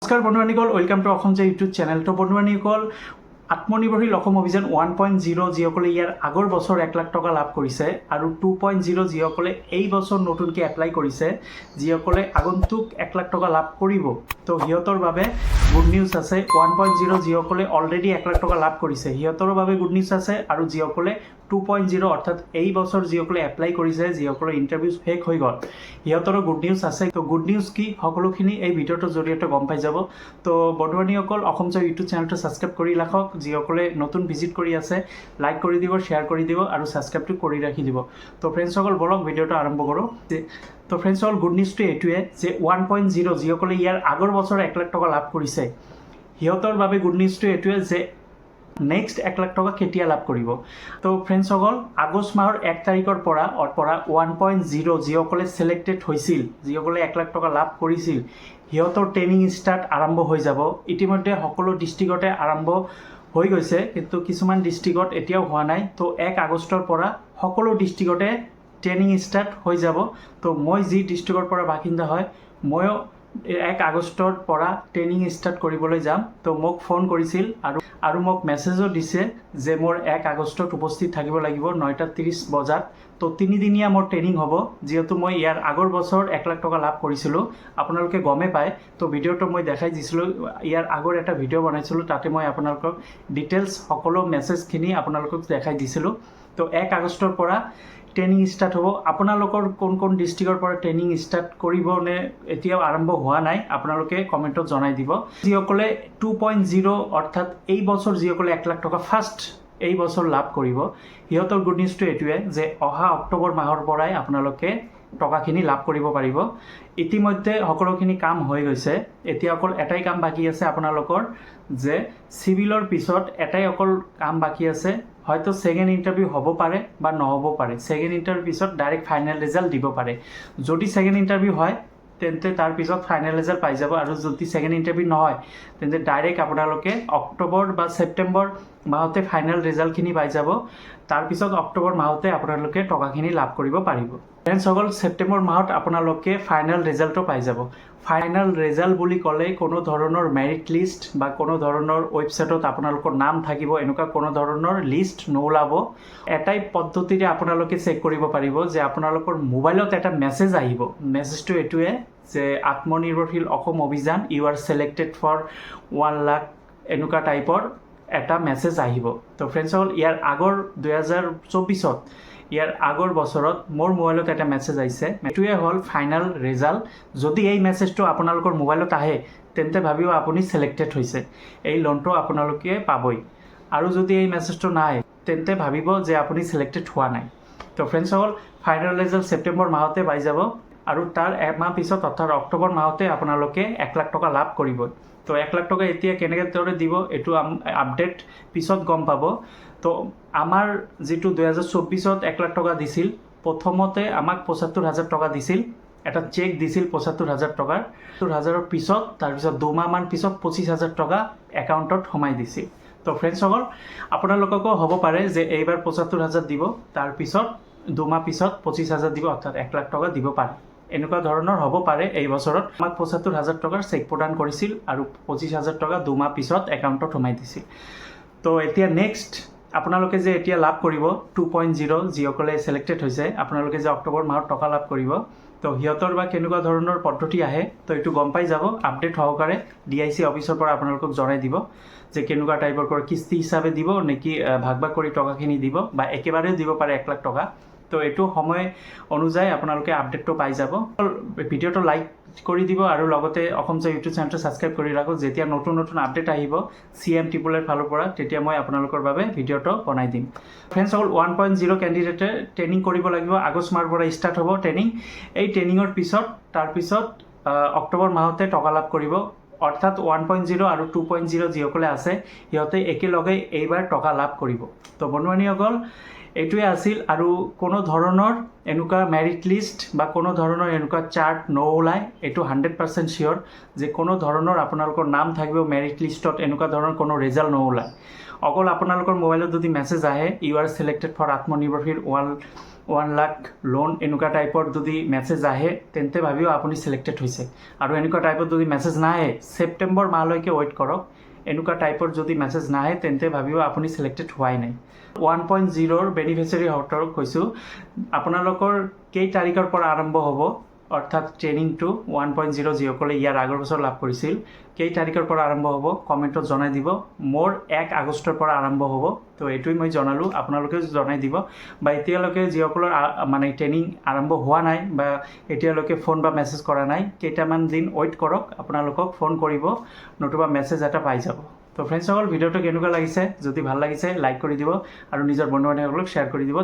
নমস্কাৰ বন্ধুবান্ধৱীসকল, welcome to Assam যে YouTube channel. তো বন্ধুবান্ধৱীসকল, আত্মনিৰ্ভৰশীল অসম অভিযান 1.0 যিসকলে ইয়াৰ আগৰ বছৰ 1 লাখ টকা লাভ কৰিছে আৰু 2.0 যিসকলে এই বছৰ নতুনকৈ এপ্লাই কৰিছে, যিসকলে আগন্তুক 1 লাখ টকা লাভ কৰিব, তো সিহঁতৰ বাবে গুড নিউজ আছে। 1.0 যিসকলে অলৰেডি 1 লাখ টকা লাভ কৰিছে সিহঁতৰ বাবে গুড নিউজ আছে, আৰু যিসকলে 2.0 অৰ্থাৎ এই বছৰ যিসকলে এপ্লাই কৰিছে, যিসকলৰ ইণ্টাৰভিউ শেষ হৈ গ'ল, সিহঁতৰো গুড নিউজ আছে। তো গুড নিউজ কি সকলোখিনি এই ভিডিঅ'টোৰ জৰিয়তে গম পাই যাব। তো বন্ধুবান্ধৱীসকল, অসম যে ইউটিউব চেনেলটো ছাবস্ক্ৰাইব কৰি ৰাখক। যিসকলে নতুন ভিজিট কৰি আছে, লাইক কৰি দিব, শ্বেয়াৰ কৰি দিব আৰু ছাবস্ক্ৰাইবটো কৰি ৰাখি দিব। তো ফ্ৰেণ্ডসকল, বলক ভিডিঅ'টো আৰম্ভ কৰোঁ। তো ফ্ৰেণ্ডসকল, গুড নিউজটো এইটোৱে যে 1.0 যিসকলে ইয়াৰ আগৰ বছৰ 1 লাখ টকা লাভ কৰিছে, সিহঁতৰ বাবে গুড নিউজটো এইটোৱে যে নেক্সট 1 লাখ টকা কেতিয়া লাভ কৰিব। তো ফ্ৰেণ্ডসকল, আগষ্ট মাহৰ 1 তাৰিখৰ পৰা 1.0 যিসকলে ছিলেক্টেড হৈছিল, যিসকলে 1 লাখ টকা লাভ কৰিছিল, সিহঁতৰ ট্ৰেইনিং ষ্টাৰ্ট আৰম্ভ হৈ যাব। ইতিমধ্যে সকলো ডিষ্ট্ৰিক্টতে আৰম্ভ হৈ গৈছে, কিন্তু কিছুমান ডিষ্ট্ৰিক্টত এতিয়াও হোৱা নাই। তো 1 আগষ্টৰ পৰা সকলো ডিষ্ট্ৰিক্টতে ট্ৰেইনিং ষ্টাৰ্ট হৈ যাব। তো মই যি ডিষ্ট্ৰিক্টৰ পৰা বাসিন্দা হয়, ময়ো 1 আগষ্টৰ পৰা ট্ৰেইনিং ষ্টাৰ্ট কৰিবলৈ যাম। তো মোক ফোন কৰিছিল আৰু মোক মেছেজো দিছে যে মোৰ 1 আগষ্টত উপস্থিত থাকিব লাগিব 9:30 বজাত। তো 3দিনীয়া মোৰ ট্ৰেইনিং হ'ব, যিহেতু মই ইয়াৰ আগৰ বছৰ 1 লাখ টকা লাভ কৰিছিলোঁ। আপোনালোকে গমেই পায়। তো ভিডিঅ'টো মই দেখাই দিছিলোঁ, ইয়াৰ আগৰ এটা ভিডিঅ' বনাইছিলোঁ, তাতে মই আপোনালোকক ডিটেইলছ সকলো মেছেজখিনি আপোনালোকক দেখাই দিছিলোঁ। তো 1 আগষ্টৰ পৰা ট্ৰেইনিং ষ্টাৰ্ট হ'ব। আপোনালোকৰ কোন ডিষ্ট্ৰিক্টৰ পৰা ট্ৰেইনিং ষ্টাৰ্ট কৰিব নে এতিয়াও আৰম্ভ হোৱা নাই, আপোনালোকে কমেণ্টত জনাই দিব। যিসকলে 2.0 অৰ্থাৎ এই বছৰ যিসকলে 1 লাখ টকা ফাৰ্ষ্ট এই বছৰ লাভ কৰিব, সিহঁতৰ গুড নিউজটো এইটোৱে যে অহা অক্টোবৰ মাহৰ পৰাই আপোনালোকে টকাখিনি লাভ কৰিব পাৰিব। ইতিমধ্যে সকলোখিনি কাম হৈ গৈছে। এতিয়া অকল এটাই কাম বাকী আছে আপোনালোকৰ, যে চিভিলৰ পিছত এটাই অকল কাম বাকী আছে। হয়তো ছেকেণ্ড ইণ্টাৰভিউ হ'ব পাৰে বা নহ'ব পাৰে। ছেকেণ্ড ইণ্টাৰভিউৰ পিছত ডাইৰেক্ট ফাইনেল ৰিজাল্ট দিব পাৰে। যদি ছেকেণ্ড ইণ্টাৰভিউ হয়, তেন্তে তাৰপিছত ফাইনেল ৰিজাল্ট পাই যাব, আৰু যদি ছেকেণ্ড ইণ্টাৰভিউ নহয়, তেন্তে ডাইৰেক্ট আপোনালোকে অক্টোবৰ বা ছেপ্টেম্বৰ মাহতে ফাইনেল ৰিজাল্টখিনি পাই যাব। তাৰপিছত অক্টোবৰ মাহতে আপোনালোকে টকাখিনি লাভ কৰিব পাৰিব। ফ্ৰেণ্ডসকল, ছেপ্টেম্বৰ মাহত আপোনালোকে ফাইনেল ৰিজাল্টটো পাই যাব। ফাইনেল ৰিজাল্ট বুলি ক'লে কোনো ধৰণৰ মেৰিট লিষ্ট বা কোনো ধৰণৰ ৱেবছাইটত আপোনালোকৰ নাম থাকিব, এনেকুৱা কোনো ধৰণৰ লিষ্ট নোলাব। এটাই পদ্ধতিৰে আপোনালোকে চেক কৰিব পাৰিব যে আপোনালোকৰ মোবাইলত এটা মেছেজ আহিব। মেছেজটো এইটোৱে যে আত্মনিৰ্ভৰশীল অসম অভিযান, you are selected for 1 lakh, এনেকুৱা টাইপৰ এটা মেছেজ আহিব। তো ফ্ৰেণ্ডসকল, ইয়াৰ আগৰ 2024ত ইয়াৰ আগৰ বছৰত মোৰ মোবাইলত এটা মেছেজ আহিছে। এইটোৱে হ'ল ফাইনেল ৰিজাল্ট। যদি এই মেছেজটো আপোনালোকৰ মোবাইলত আহে, তেন্তে ভাবিব আপুনি ছিলেক্টেড হৈছে, এই লোনটো আপোনালোকে পাবই। আৰু যদি এই মেছেজটো নাহে, তেন্তে ভাবিব যে আপুনি ছিলেক্টেড হোৱা নাই। তো ফ্ৰেণ্ডসকল, ফাইনেল ৰিজাল্ট ছেপ্টেম্বৰ মাহতে পাই যাব, আৰু তাৰ এমাহ পিছত অৰ্থাৎ অক্টোবৰ মাহতে আপোনালোকে 1 লাখ টকা লাভ কৰিব। তো 1 লাখ টকা এতিয়া কেনেদৰে দিব, এইটো আপডেট পিছত গম পাব। তো আমাৰ যিটো 2024ত 1 লাখ টকা দিছিল, প্ৰথমতে আমাক 75,000 টকা দিছিল, এটা চেক দিছিল 75,000 টকাৰ। 75,000ৰ পিছত তাৰপিছত 2 মাহমান পিছত 25,000 টকা একাউণ্টত সোমাই দিছিল। তো ফ্ৰেণ্ডসকল, আপোনালোককো হ'ব পাৰে যে এইবাৰ 75,000 দিব, তাৰপিছত 2 মাহ পিছত 25,000 দিব, অৰ্থাৎ 1 লাখ টকা দিব পাৰে। এনেকুৱা ধৰণৰ হ'ব পাৰে। এই বছৰত আমাক 75,000 টকাৰ চেক প্ৰদান কৰিছিল আৰু 25,000 টকা 2 মাহ পিছত একাউণ্টত সোমাই দিছিল। তো এতিয়া নেক্সট আপোনালোকে যে এতিয়া লাভ কৰিব 2.0 যিসকলে ছিলেক্টেড হৈছে, আপোনালোকে যে অক্টোবৰ মাহত টকা লাভ কৰিব, তো সিহঁতৰ বা কেনেকুৱা ধৰণৰ পদ্ধতি আহে, তো এইটো গম পাই যাব। আপডেট সহকাৰে DIC অফিচৰ পৰা আপোনালোকক জনাই দিব যে কেনেকুৱা টাইপৰ পৰা কিস্তি হিচাপে দিব, নেকি ভাগ ভাগ কৰি টকাখিনি দিব, বা একেবাৰেও দিব পাৰে 1 লাখ টকা। তো এইটো সময় অনুযায়ী আপোনালোকে আপডেটটো পাই যাব। ভিডিঅ'টো লাইক কৰি দিব আৰু লগতে অসম যে ইউটিউব চেনেলটো ছাবস্ক্ৰাইব কৰি ৰাখক। যেতিয়া নতুন নতুন আপডেট আহিব CM টিপুলৰ ফালৰ পৰা, তেতিয়া মই আপোনালোকৰ বাবে ভিডিঅ'টো বনাই দিম। ফ্ৰেণ্ডসকল, 1.0 কেণ্ডিডেটে ট্ৰেইনিং কৰিব লাগিব। আগষ্ট মাহৰ পৰা ষ্টাৰ্ট হ'ব ট্ৰেইনিং। এই ট্ৰেইনিঙৰ পিছত তাৰপিছত অক্টোবৰ মাহতে টকা লাভ কৰিব। অৰ্থাৎ 1.0 আৰু 2.0 যিসকলে আছে, সিহঁতে একেলগে এইবাৰ টকা লাভ কৰিব। তো বন্ধুবান্ধৱীসকল, এইটোৱে আছিল আৰু কোনো ধৰণৰ এনেকুৱা মেৰিট লিষ্ট বা কোনো ধৰণৰ এনেকুৱা চাৰ্ট নোলায় এইটো 100% চিয়'ৰ যে কোনো ধৰণৰ আপোনালোকৰ নাম থাকিব মেৰিট লিষ্টত এনেকুৱা ধৰণৰ কোনো ৰিজাল্ট নোলায় অকল আপোনালোকৰ মোবাইলত যদি মেছেজ আহে ইউ আৰ চিলেক্টেড ফৰ আত্মনিৰ্ভৰশীল 1 লাখ লোন এনেকুৱা টাইপৰ যদি মেছেজ আহে তেন্তে ভাবিও আপুনি চিলেক্টেড হৈছে আৰু এনেকুৱা টাইপৰ যদি মেছেজ নাহে ছেপ্টেম্বৰ মাহলৈকে ৱেইট কৰক এনেকুৱা টাইপৰ যদি মেছেজ নাহে তেন্তে ভাবিও আপুনি চিলেক্টেড হোৱাই নাই 1.0ৰ বেনিফিচিয়াৰীহঁতক কৈছোঁ আপোনালোকৰ কেই তাৰিখৰ পৰা আৰম্ভ হ'ব অৰ্থাৎ ট্ৰেইনিংটো 1.0 যিসকলে ইয়াৰ আগৰ বছৰ লাভ কৰিছিল কেই তাৰিখৰ পৰা আৰম্ভ হ'ব কমেণ্টত জনাই দিব মোৰ 1 আগষ্টৰ পৰা আৰম্ভ হ'ব তো এইটোৱে মই জনালোঁ আপোনালোকেও জনাই দিব বা এতিয়ালৈকে যিসকলৰ মানে ট্ৰেইনিং আৰম্ভ হোৱা নাই বা এতিয়ালৈকে ফোন বা মেছেজ কৰা নাই কেইটামান দিন ৱেইট কৰক আপোনালোকক ফোন কৰিব নতুবা মেছেজ এটা পাই যাব তো ফ্ৰেণ্ডসকল ভিডিঅ'টো কেনেকুৱা লাগিছে যদি ভাল লাগিছে লাইক কৰি দিব আৰু নিজৰ বন্ধু বান্ধৱীসকলক শ্বেয়াৰ কৰি দিব